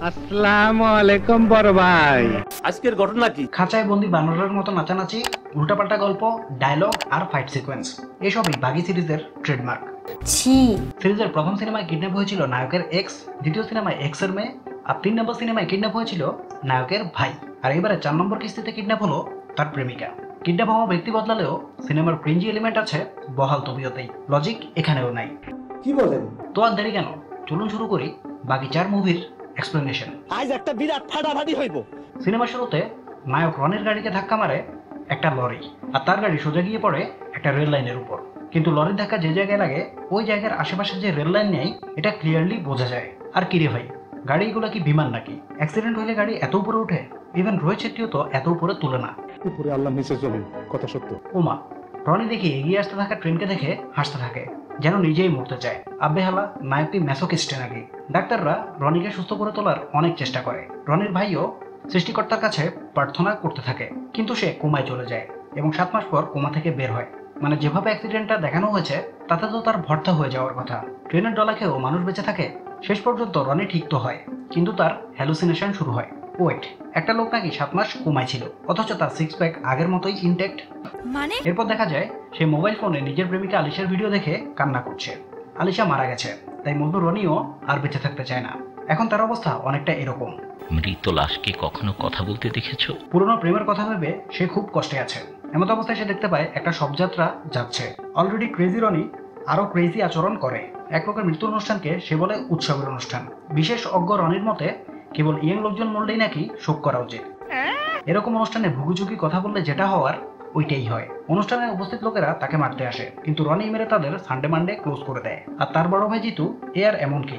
আসসালামু আলাইকুম বড় ভাই। আজকের ঘটনা কি? খাঁচায় বন্দি বানরের মতো নাচানাচি, উল্টাপাল্টা গল্প, ডায়লগ আর ফাইট সিকোয়েন্স এসবই বাগি সিরিজের ট্রেডমার্ক। সিরিজের প্রথম সিনেমায় কিডন্যাপ হয়েছিল নায়কের এক্স, দ্বিতীয় সিনেমায় এক্স এর মেয়ে, আর 3 নম্বর সিনেমায় কিডন্যাপ হয়েছিল নায়কের ভাই, আর এবারে 4 নম্বর কিস্তিতে কিডন্যাপ হলো তার প্রেমিকা। কিডন্যাপ হওয়া ব্যক্তি বদলালেও সিনেমার ক্রিঞ্জি এলিমেন্ট আছে বহাল তবিয়তেই, লজিক এখানেও নাই। কি বলেন? তো আর দেরি কেন, চলুন শুরু করি বাকি 4 মুভির এক্সপ্লেনেশন। আজ একটা বিরাট ফাটাফাটি হইব। সিনেমা শুরুতে নায়ক রনির গাড়িকে ধাক্কা মারে একটা লরি, আর তার গাড়ি সোজা গিয়ে পড়ে একটা রেল লাইনের উপর। কিন্তু লরির ধাক্কা যে জায়গায় লাগে ওই জায়গার আশেপাশে যে রেল লাইন নেই এটা ক্লিয়ারলি বোঝা যায়। আর কিরে ভাই, গাড়িগুলো কি বিমান নাকি? অ্যাক্সিডেন্ট হইলে গাড়ি এত উপরে উঠে? ইভেন রোহিত শেট্টিও তো এত উপরে তুলে না। উপরে আল্লাহ নিচে জমিন, কথা সত্য। ওমা, রনি দেখি এগিয়ে আসতে থাকা ট্রেনকে দেখে হাসতে থাকে, যেন নিজেই মরতে চায়। আব্বেহালা নায়কটি ম্যাসোকিস্টে নাকি। ডাক্তাররা রনিকে সুস্থ করে তোলার অনেক চেষ্টা করে। রনির ভাইও সৃষ্টিকর্তার কাছে প্রার্থনা করতে থাকে, কিন্তু সে কোমায় চলে যায় এবং 7 মাস পর কোমা থেকে বের হয়। মানে যেভাবে অ্যাক্সিডেন্টটা দেখানো হয়েছে তাতে তো তার ভর্তা হয়ে যাওয়ার কথা। ট্রেনের ডলা খেয়েও মানুষ বেঁচে থাকে। শেষ পর্যন্ত রনি ঠিক তো হয়, কিন্তু তার হ্যালুসিনেশন শুরু হয়। ওয়েট, একটা লোক নাকি 7 মাস কোমায় ছিল, অথচ তার 6 প্যাক আগের মতোই ইনটেক্ট। মানে এরপর দেখা যায় সে মোবাইল ফোনে নিজের প্রেমিকা আলিশার ভিডিও দেখে কান্না করছে। আলিশা মারা গেছে, তাই মজনু রনিও আর বেঁচে থাকতে চায় না। এখন তার অবস্থা অনেকটা এরকম। মৃত লাশকে কখনো কথা বলতে দেখেছো? পুরনো প্রেমের কথা ভেবে সে খুব কষ্টে আছে। এমত অবস্থায় সে দেখতে পায় একটা শবযাত্রা যাচ্ছে। অলরেডি ক্রেজি রনি আরো ক্রেজি আচরণ করে। এক প্রকার মৃত্যুর অনুষ্ঠানকে সে বলে উৎসবের অনুষ্ঠান। বিশেষ অজ্ঞ রনির মতে কেবল ইয়াং লোকজন মরলেই নাকি শোক করা উচিত। এরকম অনুষ্ঠানে ভুগুচুকি কথা বললে যেটা হওয়ার ওইটাই হয়। অনুষ্ঠানে উপস্থিত লোকেরা তাকে মারতে আসে, কিন্তু রনি মেরে তাদের সানডে মানডে ক্লোজ করে দেয়। আর তার বড় ভাই জিতু এ আর এমন কি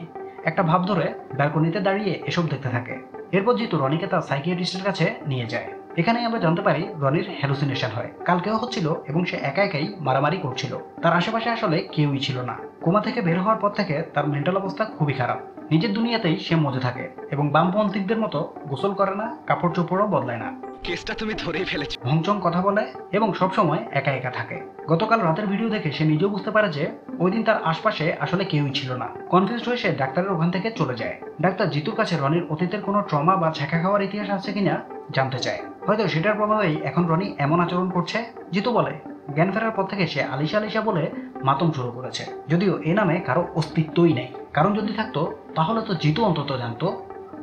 একটা ভাব ধরে ব্যালকনিতে দাঁড়িয়ে এসব দেখতে থাকে। এরপর জিতু রনিকে তার সাইকিয়াট্রিস্টের কাছে নিয়ে যায়। এখানেই আমরা জানতে পারি রনির হ্যালুসিনেশন হয়। কালকেও হচ্ছিল এবং সে একা একাই মারামারি করছিল। তার আশেপাশে আসলে কেউই ছিল না। কোমা থেকে বের হওয়ার পর থেকে তার মেন্টাল অবস্থা খুবই খারাপ। নিজের দুনিয়াতেই সে মজে থাকে এবং বামপন্থীদের মতো গোসল করে না, কাপড় চোপড়ও বদলায় না। কেসটা তুমি ধরেই ফেলেছো। ভংচং কথা বলে এবং সবসময় একা একা থাকে। গতকাল রাতের ভিডিও দেখে সে নিজেও বুঝতে পারে যে ওই দিন তার আশপাশে আসলে কেউই ছিল না। কনফিউজড হয়ে সে ডাক্তারের ওখান থেকে চলে যায়। ডাক্তার জিতুর কাছে রনির অতীতের কোনো ট্রমা বা ছ্যাঁকা খাওয়ার ইতিহাস আছে কিনা জানতে চায়। হয়তো সেটার প্রভাবেই এখন রনি এমন আচরণ করছে। জিতু বলে জ্ঞান ফেরার পর থেকে সে আলিশা আলিশা বলে মাতম শুরু করেছে, যদিও এ নামে কারো অস্তিত্বই নেই। কারণ যদি থাকতো তাহলে তো জিতু অন্তত জানতো।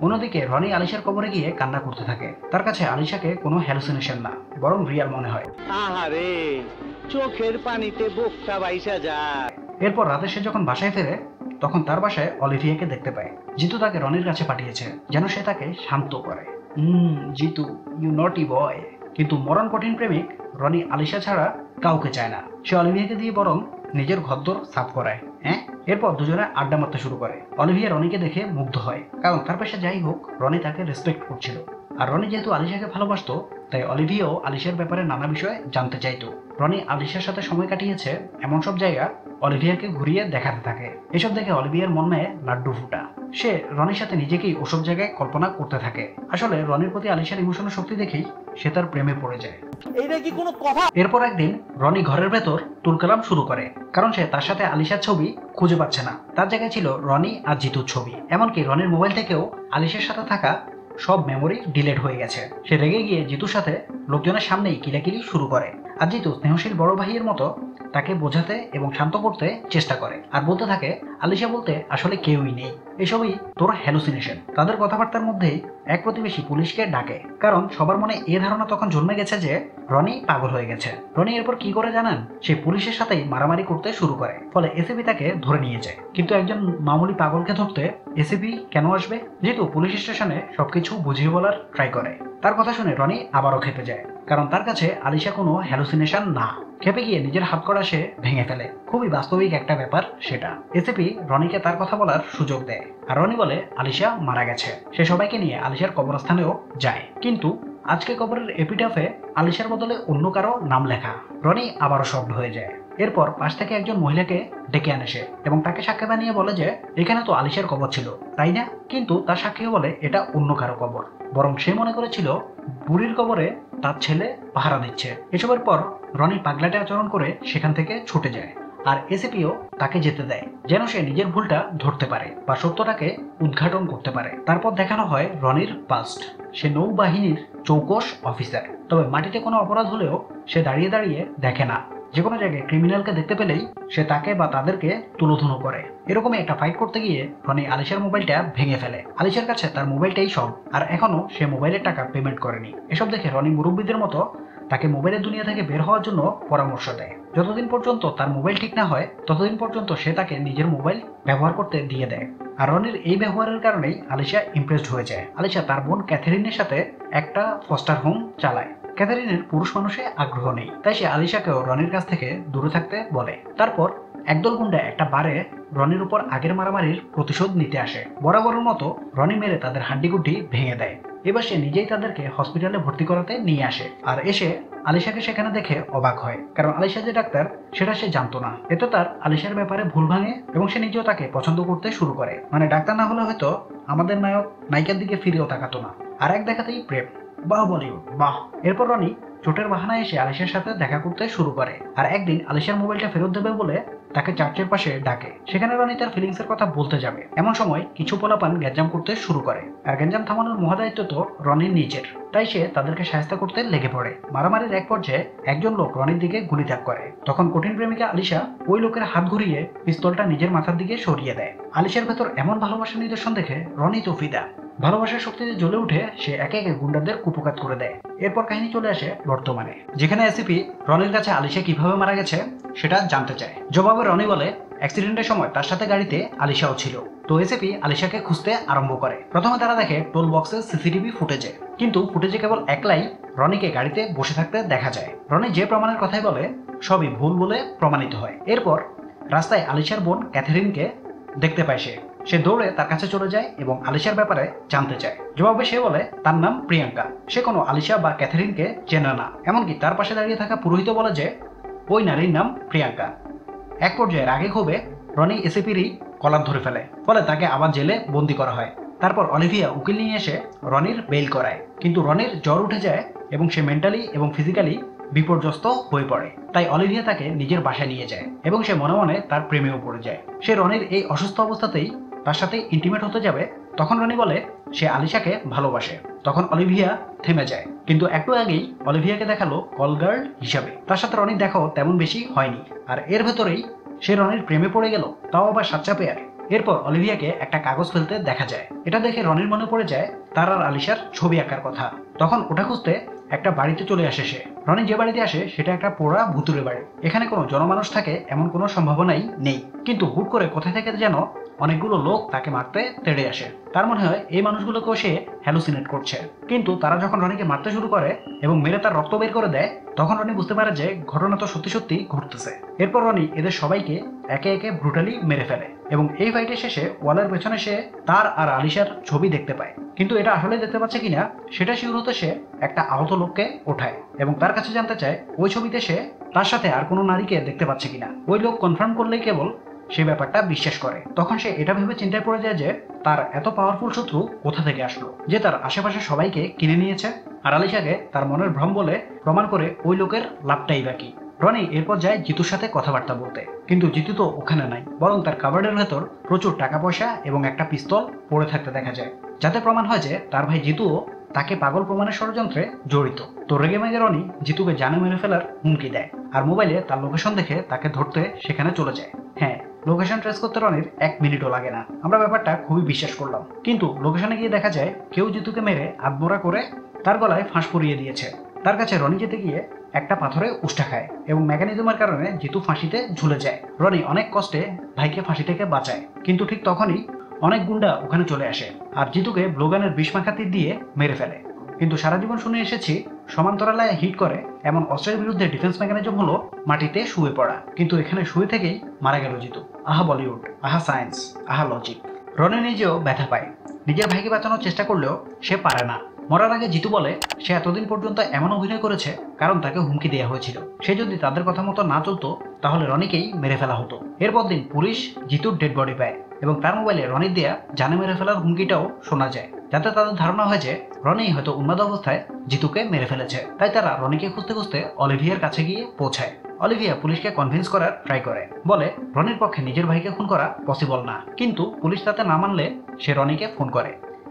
অন্যদিকে রনি আলিশার কবরে গিয়ে কান্না করতে থাকে। তার কাছে আলিশাকে কোনো হ্যালুসিনেশন না, বরং রিয়াল মনে হয়। আহারে, চোখের পানিতে বুকটা বাইসা যায়। এরপর রাতে সে যখন বাসায় ফেরে তখন তার বাসায় অলিভিয়াকে দেখতে পায়। জিতু তাকে রনির কাছে পাঠিয়েছে যেন সে তাকে শান্ত করে। জিতু, ইউ নটি বয়। কিন্তু মরণ কঠিন প্রেমিক রনি আলিশা ছাড়া কাউকে চায় না। সে অলিভিয়াকে দিয়ে বরং নিজের ঘরদোর সাফ করায়। এরপর দুজনে আড্ডা মারতে শুরু করে। অলিভিয়া রনিকে দেখে মুগ্ধ হয়, কারণ তার পেশা যাই হোক রনি তাকে রেসপেক্ট করছিল। আর রনি যেহেতু আলিশাকে ভালোবাসতো তাই অলিভিয়াও আলিশার ব্যাপারে নানা বিষয়ে জানতে চাইতো। রনি আলিশার সাথে সময় কাটিয়েছে এমন সব জায়গা অলিভিয়াকে ঘুরিয়ে দেখাতে থাকে। এসব দেখে অলিভিয়ার মনে লাড্ডু ফুটা। সে রনির সাথে নিজেকেই ওসব জায়গায় কল্পনা করতে থাকে। আসলে রনির প্রতি আলিশার ইমোশনের শক্তি দেখেই সে তার প্রেমে পড়ে যায়। এইটা কি কোনো কথা? এরপর একদিন রনি ঘরের ভেতর তুলকালাম শুরু করে, কারণ সে তার সাথে আলিশার ছবি খুঁজে পাচ্ছে না। তার জায়গায় ছিল রনি আর জিতুর ছবি। এমনকি রনির মোবাইল থেকেও আলিশার সাথে থাকা সব মেমোরি ডিলিট হয়ে গেছে। সে রেগে গিয়ে জিতুর সাথে লোকজনের সামনেই কিলাকিলি শুরু করে। আর জিতু স্নেহশীল বড় ভাইয়ের মতো তাকে বোঝাতে এবং শান্ত করতে চেষ্টা করে, আর বলতে থাকে আলিশা বলতে আসলে কেউই নেই, এসবই তোর হ্যালুসিনেশন। তাদের কথাবার্তার মধ্যেই এক প্রতিবেশী পুলিশকে ডাকে, কারণ সবার মনে এ ধারণা তখন জন্মে গেছে যে রনি পাগল হয়ে গেছে। রনি এরপর কি করে জানেন? সে পুলিশের সাথেই মারামারি করতে শুরু করে। ফলে এসিপি তাকে ধরে নিয়ে যায়। কিন্তু একজন মামুলি পাগলকে ধরতে এসিপি কেন আসবে? যেহেতু পুলিশ স্টেশনে সবকিছু বুঝিয়ে বলার ট্রাই করে। তার কথা শুনে রনি আবারও খেপে যায়, কারণ তার কাছে আলিশা কোনো হ্যালুসিনেশন না। খেপে গিয়ে নিজের হাত কড়া সে ভেঙে ফেলে। খুবই বাস্তবিক একটা ব্যাপার সেটা। এসিপি রনিকে তার কথা বলার সুযোগ দেয়, আর রনি বলে আলিশা মারা গেছে। সে সবাইকে নিয়ে আলিশার কবরস্থানেও যায়, কিন্তু আজকে কবরের এপিটাফে আলিশার বদলে অন্য কারো নাম লেখা। রনি আবারও শব্দ হয়ে যায়। এরপর পাশ থেকে একজন মহিলাকে ডেকে আনে সে এবং তাকে সাক্ষী বানিয়ে বলে যে এখানে তো আলিশার কবর ছিল, তাই না? কিন্তু তার সাক্ষীও বলে এটা অন্য কারো কবর। বরং সে মনে করেছিল বুড়ির কবরে তার ছেলে পাহারা দিচ্ছে। এসবের পর রনি পাগলাটে আচরণ করে সেখান থেকে ছুটে যায়। আর এসিপিও তাকে যেতে দেয় যেন সে নিজের ভুলটা ধরতে পারে বা সত্যটাকে উদ্ঘাটন করতে পারে। তারপর দেখানো হয় রনির পাস্ট। সে নৌবাহিনীর চৌকস অফিসার, তবে মাটিতে কোনো অপরাধ হলেও সে দাঁড়িয়ে দাঁড়িয়ে দেখে না। যে কোনো জায়গায় ক্রিমিনালকে দেখতে পেলেই সে তাকে বা তাদেরকে তুলোধুনো করে। এরকমই একটা ফাইট করতে গিয়ে রনি আলিশার মোবাইলটা ভেঙে ফেলে। আলিশার কাছে তার মোবাইলটাই সব, আর এখনো সে মোবাইলের টাকা পেমেন্ট করেনি। এসব দেখে রনি মুরব্বীদের মতো তাকে মোবাইলের দুনিয়া থেকে বের হওয়ার জন্য পরামর্শ দেয়। যতদিন পর্যন্ত তার মোবাইল ঠিক না হয় ততদিন পর্যন্ত সে তাকে নিজের মোবাইল ব্যবহার করতে দিয়ে দেয়। আর রনির এই ব্যবহারের কারণেই আলিশা ইমপ্রেসড হয়ে যায়। আলিশা তার বোন ক্যাথেরিনের সাথে একটা ফস্টার হোম চালায়। ক্যাথারিনের পুরুষ মানুষে আগ্রহ নেই, তাই সে আলিশাকেও রনির কাছ থেকে দূরে থাকতে বলে। তারপর একদল গুন্ডা একটা বারে রনির উপর আগের মারামারির প্রতিশোধ নিতে আসে। বরাবরের মতো রনি মেরে তাদের হাড্ডিগুড্ডি ভেঙে দেয়। এবার সে নিজেই তাদেরকে হসপিটালে ভর্তি করাতে নিয়ে আসে। আর এসে আলিশাকে সেখানে দেখে অবাক হয়, কারণ আলিশা যে ডাক্তার সেটা সে জানতো না। এতে তার আলিশার ব্যাপারে ভুল ভাঙে এবং সে নিজেও তাকে পছন্দ করতে শুরু করে। মানে ডাক্তার না হলে হয়তো আমাদের নায়ক নায়িকার দিকে ফিরেও তাকাতো না। আর এক দেখাতেই প্রেম। বাহ বলিউড বাহ। এরপর রনি চোটের বাহানায় এসে আলিশার সাথে দেখা করতে শুরু করে। আর একদিন আলিশার মোবাইলটা ফেরত দেবে বলে তাকে চার্চের পাশে ডাকে। সেখানে রনি তার ফিলিংসের কথা বলতে যাবে, এমন সময় কিছু পোলাপান গ্যাঞ্জাম করতে শুরু করে। আর গ্যাঞ্জাম থামানোর মহাদায়িত্ব তো রনির নিজের, তাই সে তাদেরকে সাহায্য করতে লেগে পড়ে। মারামারির এক পর্যায়ে একজন লোক রনির দিকে গুলি তাক করে। তখন কঠিন প্রেমিকা আলিশা ওই লোকের হাত ঘুরিয়ে পিস্তলটা নিজের মাথার দিকে সরিয়ে দেয়। আলিশার ভেতর এমন ভালোবাসার নিদর্শন দেখে রনি তো ফিদা। ভালোবাসার শক্তিতে জ্বলে উঠে সে একে একে গুন্ডাদের কুপকাত করে দেয়। এরপর কাহিনী চলে আসে বর্তমানে, যেখানে এসিপি রনির কাছে আলিশা কিভাবে মারা গেছে সেটা জানতে চায়। জবাবে রনি বলে অ্যাক্সিডেন্টের সময় তার সাথে গাড়িতে আলিশাও ছিল। তো এসিপি আলিশাকে খুঁজতে আরম্ভ করে। প্রথমে তারা দেখে টোল বক্সের সিসিটিভি ফুটেজে, কিন্তু ফুটেজে কেবল একলাই রনিকে গাড়িতে বসে থাকতে দেখা যায়। রনি যে প্রমাণের কথাই বলে সবই ভুল বলে প্রমাণিত হয়। এরপর রাস্তায় আলিশার বোন ক্যাথেরিনকে দেখতে পায়। সে দৌড়ে তার কাছে চলে যায় এবং আলিশার ব্যাপারে জানতে চায়। জবাবে সে বলে তার নাম প্রিয়াঙ্কা। সে কোনো আলিশা বা ক্যাথেরিনকে চেনে না। এমনকি তার পাশে দাঁড়িয়ে থাকা পুরোহিত বলে যে ওই নারীর নাম প্রিয়াঙ্কা। এক পর্যায়ে রাগে ক্ষোভে রনি এসিপিরই কলার ধরে ফেলে, ফলে তাকে আবার জেলে বন্দি করা হয়। তারপর অলিভিয়া উকিল নিয়ে এসে রনির বেইল করায়, কিন্তু রনির জ্বর উঠে যায় এবং সে মেন্টালি এবং ফিজিক্যালি বিপর্যস্ত হয়ে পড়ে। তাই অলিভিয়া তাকে নিজের বাসায় নিয়ে যায় এবং সে মনে মনে তার প্রেমেও পড়ে যায়। সে রনির এই অসুস্থ অবস্থাতেই তার সাথে ইন্টিমেট হতে যাবে। তখন রনি বলে সে আলিশাকে ভালোবাসে। তখন অলিভিয়া থেমে যায়, কিন্তু একটু আগেই অলিভিয়াকে দেখালো কল গার্ল হিসাবে। তার সাথে রনির দেখাও তেমন বেশি হয়নি, আর এর ভেতরেই সে রনির প্রেমে পড়ে গেল, তাও আবার সাচ্চা পেয়ার। এরপর অলিভিয়াকে একটা কাগজ ফেলতে দেখা যায়। এটা দেখে রনির মনে পড়ে যায় তার আর আলিশার ছবি আঁকার কথা। তখন ওটা খুঁজতে একটা বাড়িতে চলে আসে সে। রনি যে বাড়িতে আসে সেটা একটা পোড়া ভুতুরে বাড়ি। এখানে কোনো জনমানুষ থাকে এমন কোনো সম্ভাবনাই নেই, কিন্তু হুট করে কোথা থেকে যেন অনেকগুলো লোক তাকে মারতে তেড়ে আসে। তার মনে হয় এই মানুষগুলোকেও সে হ্যালুসিনেট করছে। কিন্তু তারা যখন রনিকে মারতে শুরু করে এবং মেরে তার রক্ত বের করে দেয়, তখন রনি বুঝতে পারে যে ঘটনা তো সত্যি সত্যি ঘটতেছে। এরপর রনি এদের সবাইকে একে একে ব্রুটালি মেরে ফেলে এবং এই ফাইটের শেষে ওয়ালের পেছনে সে তার আর আলিশার ছবি দেখতে পায়। কিন্তু এটা আসলে দেখতে পাচ্ছে কিনা সেটা শিওর হতে সে একটা আহত লোককে ওঠায় এবং তার কাছে জানতে চায় ওই ছবিতে সে তার সাথে আর কোনো নারীকে দেখতে পাচ্ছে কিনা। ওই লোক কনফার্ম করলেই কেবল সে ব্যাপারটা বিশ্বাস করে। তখন সে এটা ভেবে চিন্তায় পড়ে যায় যে তার এত পাওয়ারফুল শত্রু কোথা থেকে আসলো, যে তার আশেপাশে সবাইকে কিনে নিয়েছে। আর আলিশাকে তার মনের ভ্রম বলে প্রমাণ করে ওই লোকের লাভটাই বাকি। রনি এরপর যায় জিতুর সাথে কথাবার্তা বলতে, কিন্তু জিতু তো ওখানে নাই, বরং তার কাবার্ডের ভেতর প্রচুর টাকা পয়সা এবং একটা পিস্তল পড়ে থাকতে দেখা যায়, যাতে প্রমাণ হয় যে তার ভাই জিতুও তাকে পাগল প্রমাণের ষড়যন্ত্রে জড়িত। তো রেগে মেগে রনি জিতুকে জানে মেরে ফেলার হুমকি দেয় আর মোবাইলে তার লোকেশন দেখে তাকে ধরতে সেখানে চলে যায়। হ্যাঁ, লোকেশন ট্রেস করতে রনির 1 মিনিটও লাগে না। আমরা ব্যাপারটা খুবই বিশ্বাস করলাম, কিন্তু লোকেশনে গিয়ে দেখা যায় কেউ জিতুকে মেরে আধমরা করে তার গলায় ফাঁস পরিয়ে দিয়েছে। তার কাছে রনি যেতে গিয়ে একটা পাথরে উষ্টা খায় এবং মেকানিজমের কারণে জিতু ফাঁসিতে ঝুলে যায়। রনি অনেক কষ্টে ভাইকে ফাঁসি থেকে বাঁচায়, কিন্তু ঠিক তখনই অনেক গুন্ডা ওখানে চলে আসে আর জিতুকে ব্লোগানের বিষ-মাখা তীর দিয়ে মেরে ফেলে। কিন্তু সারা জীবন শুনে এসেছি সমান্তরালায় হিট করে এমন অস্ত্রের বিরুদ্ধে ডিফেন্স মেকানিজম হলো মাটিতে শুয়ে পড়া, কিন্তু এখানে শুয়ে থেকেই মারা গেল জিতু। আহা বলিউড, আহা সায়েন্স, আহা লজিক। রনি নিজেও ব্যথা পায়, নিজের ভাইকে বাঁচানোর চেষ্টা করলেও সে পারে না। মরার আগে জিতু বলে সে এতদিন পর্যন্ত এমন অভিনয় করেছে কারণ তাকে হুমকি দেওয়া হয়েছিল। সে যদি তাদের কথা মতো না চলতো তাহলে রনিকেই মেরে ফেলা হতো। এরপর দিন পুলিশ জিতুর ডেড বডি পায় এবং তার মোবাইলে রনির দেয়া জানে মেরে ফেলার হুমকিটাও শোনা যায়, যাতে তাদের ধারণা হয় যে রনি হয়তো উন্মাদ অবস্থায় জিতুকে মেরে ফেলেছে। তাই তারা রনিকে খুঁজতে খুঁজতে অলিভিয়ার কাছে গিয়ে পৌঁছায়। অলিভিয়া পুলিশকে কনভিন্স করার ট্রাই করে, বলে রনির পক্ষে নিজের ভাইকে খুন করা পসিবল না, কিন্তু পুলিশ তাতে না মানলে সে রনিকে ফোন করে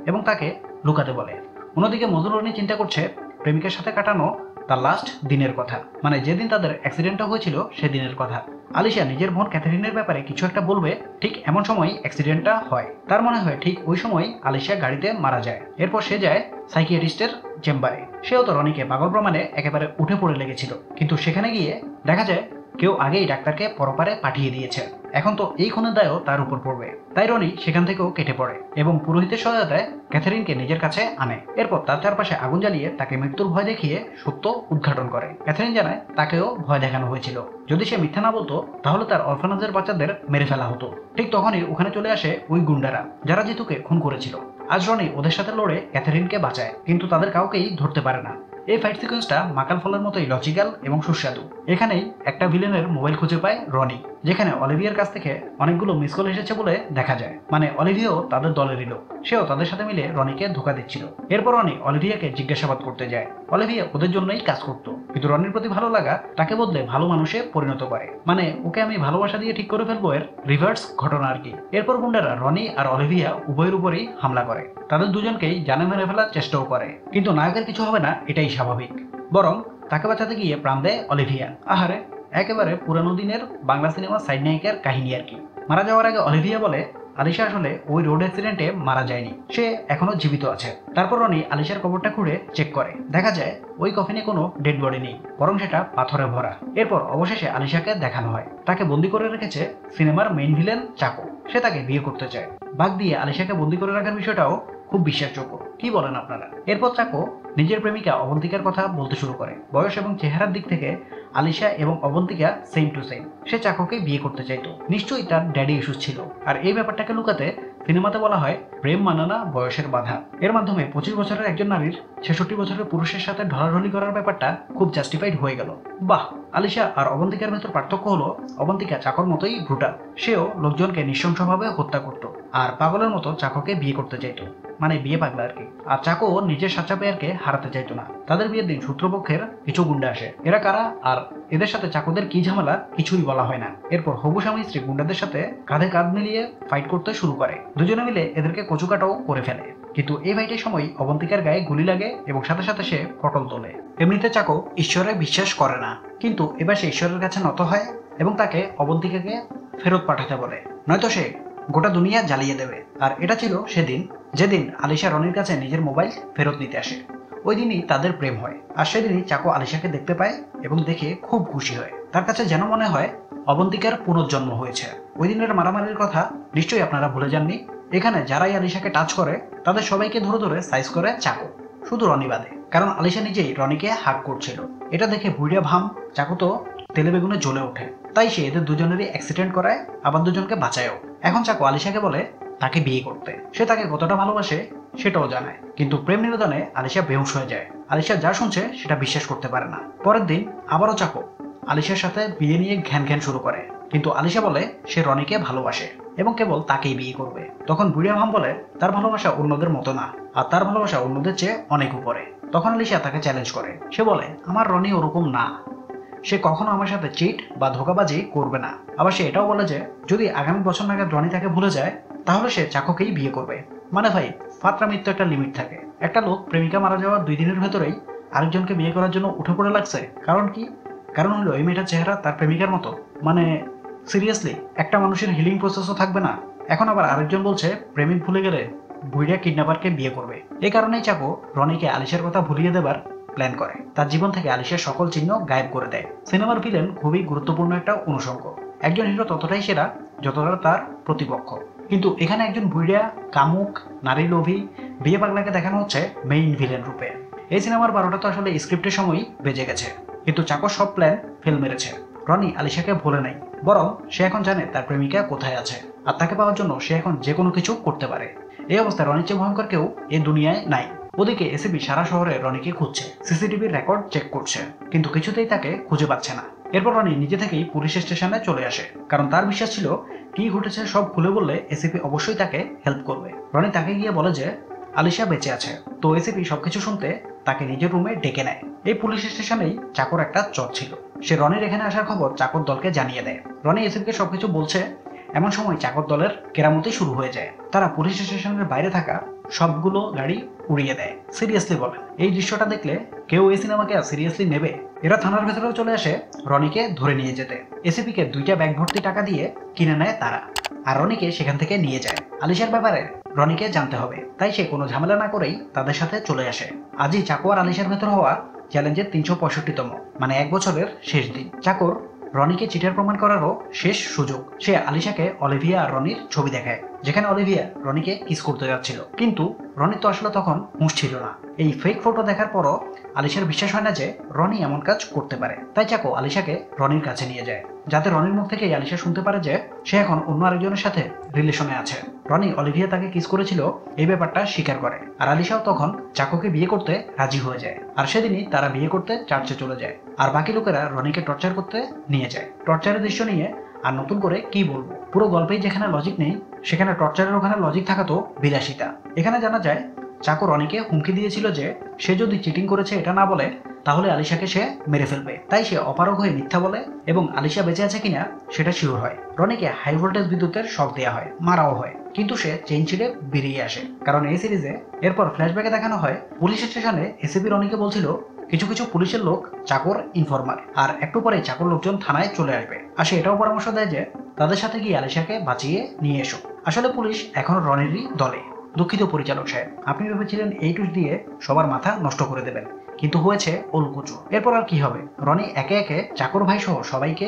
এবং তাকে লুকাতে বলে। অন্যদিকে মজনু রনি চিন্তা করছে প্রেমিকের সাথে কাটানো তার লাস্ট দিনের কথা, মানে যেদিন তাদের অ্যাক্সিডেন্টটা হয়েছিল সেদিনের কথা। আলিশা নিজের বোন ক্যাথারিনের ব্যাপারে কিছু একটা বলবে, ঠিক এমন সময় অ্যাক্সিডেন্টটা হয়। তার মনে হয় ঠিক ওই সময় আলিশা গাড়িতে মারা যায়। এরপর সে যায় সাইকিয়াট্রিস্টের চেম্বারে। সেও তো রনিকে পাগল প্রমাণে একেবারে উঠে পড়ে লেগেছিল, কিন্তু সেখানে গিয়ে দেখা যায় কেউ আগেই ডাক্তারকে পরপারে পাঠিয়ে দিয়েছে। এখন তো এই খুনের দায়ও তার উপর পড়বে। তাই রনি সেখান থেকেও কেটে পড়ে এবং পুরোহিতের সহায়তায় ক্যাথারিনকে নিজের কাছে আনে। এরপর তার চারপাশে আগুন জ্বালিয়ে তাকে মৃত্যুর ভয় দেখিয়ে সত্য উদ্ঘাটন করে। ক্যাথারিন জানায় তাকেও ভয় দেখানো হয়েছিল, যদি সে মিথ্যা না বলতো তাহলে তার অরফানেজের বাচ্চাদের মেরে ফেলা হতো। ঠিক তখনই ওখানে চলে আসে ওই গুন্ডারা যারা জিতুকে খুন করেছিল। আজ রনি ওদের সাথে লড়ে ক্যাথারিনকে বাঁচায়, কিন্তু তাদের কাউকেই ধরতে পারে না। এই ফাইট সিকোয়েন্সটা মাকাল ফলের মতোই লজিক্যাল এবং সুস্বাদু। এখানেই একটা ভিলেনের মোবাইল খুঁজে পায় রনি, যেখানে অলিভিয়ার কাছ থেকে অনেকগুলো মিস কল এসেছে বলে দেখা যায়, মানে অলিভিয়াও তাদের দলেরই লোক। সেও তাদের সাথে মিলে রনিকে ধোকা দিচ্ছিল। এরপর রনি অলিভিয়াকে জিজ্ঞাসাবাদ করতে যায়। অলিভিয়া ওদের জন্যই কাজ করত, কিন্তু রনির প্রতি ভালো লাগা তাকে বদলে ভালো মানুষে পরিণত করে, মানে ওকে আমি ভালোবাসা দিয়ে ঠিক করে ফেলবো এর রিভার্স ঘটনা আর কি। এরপর গুন্ডারা রনি আর অলিভিয়া উভয়ের উপরই হামলা করে, তাদের দুজনকেই জানে মেরে ফেলার চেষ্টাও করে, কিন্তু নায়কের কিছু হবে না এটাই স্বাভাবিক, বরং তাকে বাঁচাতে গিয়ে প্রাণ দেয় অলিভিয়া। আহারে, একেবারে পুরানো দিনের বাংলা সিনেমার সাইড নায়িকার কাহিনী আর কি। মারা যাওয়ার আগে অলিভিয়া বলে আলিশা আসলে ওই রোড অ্যাক্সিডেন্টে মারা যায়নি, সে এখনো জীবিত আছে। তারপর রনি আলিশার কবরটা খুঁড়ে চেক করে, দেখা যায় ওই কফিনে কোনো ডেড বডি নেই, বরং সেটা পাথরে ভরা। এরপর অবশেষে আলিশাকে দেখানো হয়, তাকে বন্দি করে রেখেছে সিনেমার মেইন ভিলেন চাকো। সে তাকে বিয়ে করতে চায়। বাঘ দিয়ে আলিশাকে বন্দি করে রাখার বিষয়টাও খুব বিশ্বাসযোগ্য, কি বলেন আপনারা? এরপর চাকো নিজের প্রেমিকা অবন্তিকার কথা বলতে শুরু করে। বয়স এবং চেহারার দিক থেকে আলিশা এবং অবন্তিকা সেম টু সেম। সে চাকোকে বিয়ে করতে চাইতো, নিশ্চয়ই তার ড্যাডি ইস্যুস ছিল। আর এই ব্যাপারটাকে লুকাতে সিনেমাতে বলা হয় প্রেম মানে না বয়সের বাধা। এর মাধ্যমে 25 বছরের একজন নারীর 66 বছরের পুরুষের সাথে ঢলাঢলি করার ব্যাপারটা খুব জাস্টিফাইড হয়ে গেল। বাহ! আলিশা আর অবন্তিকার ভেতর পার্থক্য হলো অবন্তিকা চাকর মতোই ব্রুটাল। সেও লোকজনকে নৃশংসভাবে হত্যা করত, আর পাগলের মতো চাকোকে বিয়ে করতে চাইতো, মানে বিয়ে পাগলা আর কি। আর চাকো নিজের সাচ্চা পেয়ারকে হারাতে চাইতো না। তাদের বিয়ের দিন শত্রুপক্ষের কিছু গুন্ডা আসে। এরা কারা আর এদের সাথে চাকোদের কি ঝামেলা কিছুই বলা হয় না। এরপর হবু স্বামী স্ত্রী গুন্ডাদের সাথে কাঁধে কাঁধ মিলিয়ে ফাইট করতে শুরু করে। দুজনে মিলে এদেরকে কচুকাটাও করে ফেলে, কিন্তু এই ফাইটের সময় অবন্তিকার গায়ে গুলি লাগে এবং সাথে সাথে সে পটল তোলে। এমনিতে চাকো ঈশ্বরে বিশ্বাস করে না, কিন্তু এবার সে ঈশ্বরের কাছে নত হয় এবং তাকে অবন্তিকাকে ফেরত পাঠাতে বলে, নয়তো সে গোটা দুনিয়া জ্বালিয়ে দেবে। আর এটা ছিল সেদিন যেদিন আলিশা রনির কাছে নিজের মোবাইল ফেরত নিতে আসে। ওই দিনই তাদের প্রেম হয়। আর সেদিনই চাকো আলিশাকে দেখতে পায় এবং দেখে খুব খুশি হয়। তার কাছে যেন মনে হয় অবন্তিকার পুনর্জন্ম হয়েছে। ওই দিনের মারামারির কথা নিশ্চয়ই আপনারা ভুলে যাননি। এখানে যারাই আলিশাকে টাচ করে তাদের সবাইকে ধরে ধরে সাইজ করে চাকো, শুধু রনি বাদে, কারণ আলিশা নিজেই রনিকে হাক করছিল। এটা দেখে বুড়িয়া ভাম চাকো তো তেলে বেগুনে জ্বলে ওঠে। তাই সে এদের দুজনেরই অ্যাক্সিডেন্ট করায়, আবার দুজনকে বাঁচায়ও। এখন চাকো আলিশাকে বলে তাকে বিয়ে করতে। সে তাকে কতটা ভালোবাসে সেটাও জানায়, কিন্তু প্রেম নিবেদনে আলিশা বেহুশ হয়ে যায়। আলিশা যা শুনছে সেটা বিশ্বাস করতে পারে না। পরের দিন আবারও চাকো আলিশার সাথে বিয়ে নিয়ে ঘ্যান ঘ্যান শুরু করে, কিন্তু আলিশা বলে সে রনিকে ভালোবাসে এবং কেবল তাকেই বিয়ে করবে। তখন বুড়িয়া ভাম বলে তার ভালোবাসা অন্যদের মতো না, আর তার ভালোবাসা অন্যদের চেয়ে অনেক উপরে। তখন আলিশা তাকে চ্যালেঞ্জ করে। সে বলে আমার রনি ওরকম না, সে কখনো আমার সাথে চিট বা ধোকাবাজি করবে না। আবার সে এটাও বলে যে যদি আগামী বছর নাগাদ রনি তাকে ভুলে যায় তাহলে সে চাকোকেই বিয়ে করবে। মানে ভাই, ফাত্রামির তো একটা লিমিট থাকে। একটা লোক প্রেমিকা মারা যাওয়ার 2 দিনের ভেতরেই আরেকজনকে বিয়ে করার জন্য উঠে পড়ে লাগছে। কারণ কি? কারণ হলো এই মেয়েটার চেহারা তার প্রেমিকার মতো। মানে সিরিয়াসলি, একটা মানুষের হিলিং প্রসেসও থাকবে না। এখন আবার আরেকজন বলছে প্রেমিক ভুলে গেলে বুড়িয়া কিডন্যাপারকে বিয়ে করবে। এই কারণেই চাকো রনিকে আলিশার কথা ভুলিয়ে দেবার প্ল্যান করে। তার জীবন থেকে আলিশার সকল চিহ্ন গায়েব করে দেয়। সিনেমার ভিলেন খুবই গুরুত্বপূর্ণ একটা অনুষঙ্গ। একজন হিরো ততটাই সেরা যতটা তার প্রতিপক্ষ। কিন্তু এখানে একজন বুড়িয়া কামুক নারী লোভী বিয়ে পাগলাকে দেখানো হচ্ছে মেইন ভিলেন রূপে। এই সিনেমার 12টা তো আসলে স্ক্রিপ্টের সময়ই বেজে গেছে, কিন্তু চাকো সব প্ল্যান ফেল মেরেছে। রনি আলিশাকে ভোলে নাই, বরং সে এখন জানে তার প্রেমিকা কোথায় আছে, আর তাকে পাওয়ার জন্য সে এখন যে কোনো কিছু করতে পারে। এই অবস্থায় রনির চেয়ে ভয়ঙ্কর কেউ এই দুনিয়ায় নাই। ওদিকে এসিবি সারা শহরে রনিকে খুঁজছে, সিসিটিভির রেকর্ড চেক করছে, কিন্তু কিছুতেই তাকে খুঁজে পাচ্ছে না। এরপর রনি নিজে থেকেই পুলিশ স্টেশনে চলে আসে, কারণ তার বিশ্বাস ছিল কি ঘটেছে সব খুলে বললে এসিপি অবশ্যই তাকে হেল্প করবে। রনি তাকে গিয়ে বলে যে আলিশা বেঁচে আছে। তো এসিপি সবকিছু শুনতে তাকে নিজের রুমে ডেকে নেয়। এই পুলিশ স্টেশনেই চাকর একটা চর ছিল। সে রনির এখানে আসার খবর চাকর দলকে জানিয়ে দেয়। রনি এসিপিকে সবকিছু বলছে। এমন সময় চাকর দলের কেরামতি শুরু হয়ে যায়। তারা পুলিশ স্টেশনের বাইরে থাকা সবগুলো গাড়ি উড়িয়ে দেয়। সিরিয়াসলি বলেন, এই দৃশ্যটা দেখলে কেউ এই সিনেমাকে সিরিয়াসলি নেবে? এরা থানার ভেতরেও চলে আসে রনিকে ধরে নিয়ে যেতে। এসিপিকে 2টা ব্যাগ ভর্তি টাকা দিয়ে কিনে নেয় তারা, আর রনিকে সেখান থেকে নিয়ে যায়। আলিশার ব্যাপারে রনিকে জানতে হবে, তাই সে কোনো ঝামেলা না করেই তাদের সাথে চলে আসে। আজই চাকর আর আলিশার ভেতর হওয়া চ্যালেঞ্জের 365তম, মানে 1 বছরের শেষ দিন। চাকর রনিকে চিটার প্রমাণ করারও শেষ সুযোগ। সে আলিশাকে অলিভিয়া আর রনির ছবি দেখায়, যেখানে অলিভিয়া রনিকে কিস করতে যাচ্ছিল। কিন্তু রনির তো আসলে তখন হুঁশ ছিল না। এই ফেক ফটো দেখার পরও আলিশার বিশ্বাস হয় না যে রনি এমন কাজ করতে পারে। তাই চাকো আলিশাকে রনির কাছে নিয়ে যায়, যাতে রনির মুখ থেকে আলিশা শুনতে পারে যে সে এখন অন্য আরেকজনের সাথে রিলেশনে আছে। রনি অলিভিয়া তাকে কিস করেছিল এই ব্যাপারটা স্বীকার করে, আর আলিশাও তখন চাকোকে বিয়ে করতে রাজি হয়ে যায়। আর সেদিনই তারা বিয়ে করতে চার্চে চলে যায়, আর বাকি লোকেরা রনিকে টর্চার করতে নিয়ে যায়। টর্চারের দৃশ্য নিয়ে আর নতুন করে কি বলবো, পুরো গল্পেই যেখানে লজিক নেই সেখানে টর্চারের ওখানে লজিক থাকা তো বিলাসিতা। এখানে জানা যায় চাকো রনিকে হুমকি দিয়েছিল যে সে যদি চিটিং করেছে এটা না বলে তাহলে আলিশাকে সে মেরে ফেলবে। তাই সে অপারগ হয়ে মিথ্যা বলে এবং আলিশা বেঁচে আছে কিনা সেটা শিওর হয়। রনিকে হাই ভোল্টেজ বিদ্যুতের শক দেওয়া হয়, মারাও হয়, কিন্তু সে চেইন ছিঁড়ে বেরিয়ে আসে। কারণ এই সিরিজে এরপর ফ্ল্যাশব্যাকে দেখানো হয় পুলিশ স্টেশনে এসিপি রনিকে বলছিল কিছু কিছু পুলিশের লোক চাকর ইনফরমার, আর একটু পরে চাকর লোকজন থানায় চলে আসবে। আর সে এটাও পরামর্শ দেয় যে তাদের সাথে গিয়ে আলিশাকে বাঁচিয়ে নিয়ে এসো। আসলে পুলিশ এখনো রনিরই দলে। দুঃখিত পরিচালক সাহেব, আপনি ভেবেছিলেন এই টুইস্ট দিয়ে সবার মাথা নষ্ট করে দেবেন, কিন্তু হয়েছে ওলকুচু। এরপর আর কি হবে, রনি একে একে চাকর ভাই সহ সবাইকে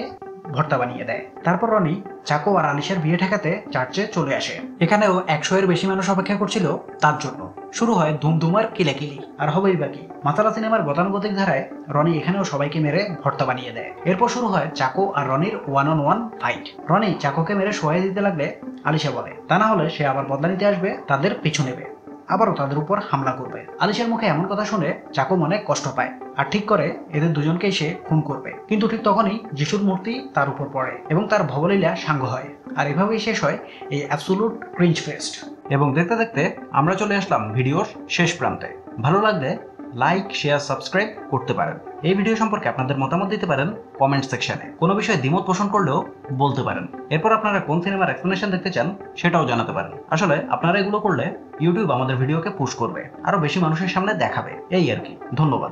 ভর্তা বানিয়ে দেয়। তারপর রনি চাকো আর আলিশার বিয়ে ঠেকাতে চার্চে চলে আসে। এখানেও 100-এর বেশি মানুষ অপেক্ষা করছিল তার জন্য। শুরু হয় ধুমধুমার কিলাকিলি, আর হবেই বাকি। মাতালা সিনেমার গতানুগতিক ধারায় রনি এখানেও সবাইকে মেরে ভর্তা বানিয়ে দেয়। এরপর শুরু হয় চাকো আর রনির 1-on-1 ফাইট। রনি চাকোকে মেরে শোয়াই দিতে লাগলে আলিশা বলে তা না হলে সে আবার বদলা নিতে আসবে, তাদের পিছু নেবে, আবারও তাদের উপর হামলা করবে। আলিশার মুখে এমন কথা শুনে চাকো মনে কষ্ট পায় আর ঠিক করে এদের দুজনকেই সে খুন করবে। কিন্তু ঠিক তখনই যিশুর মূর্তি তার উপর পড়ে এবং তার ভবলীলা সাঙ্গ হয়। আর এভাবেই শেষ হয় এই অ্যাবসোলুট ক্রিঞ্জ ফেস্ট। এবং দেখতে দেখতে আমরা চলে আসলাম ভিডিওর শেষ প্রান্তে। ভালো লাগলে লাইক, শেয়ার, সাবস্ক্রাইব করতে পারেন। এই ভিডিও সম্পর্কে আপনাদের মতামত দিতে পারেন কমেন্ট সেকশনে। কোনো বিষয়ে দ্বিমত পোষণ করলেও বলতে পারেন। এরপর আপনারা কোন সিনেমার এক্সপ্লেনেশন দেখতে চান সেটাও জানাতে পারেন। আসলে আপনারা এগুলো করলে ইউটিউব আমাদের ভিডিওকে পুশ করবে, আরো বেশি মানুষের সামনে দেখাবে, এই আর কি। ধন্যবাদ।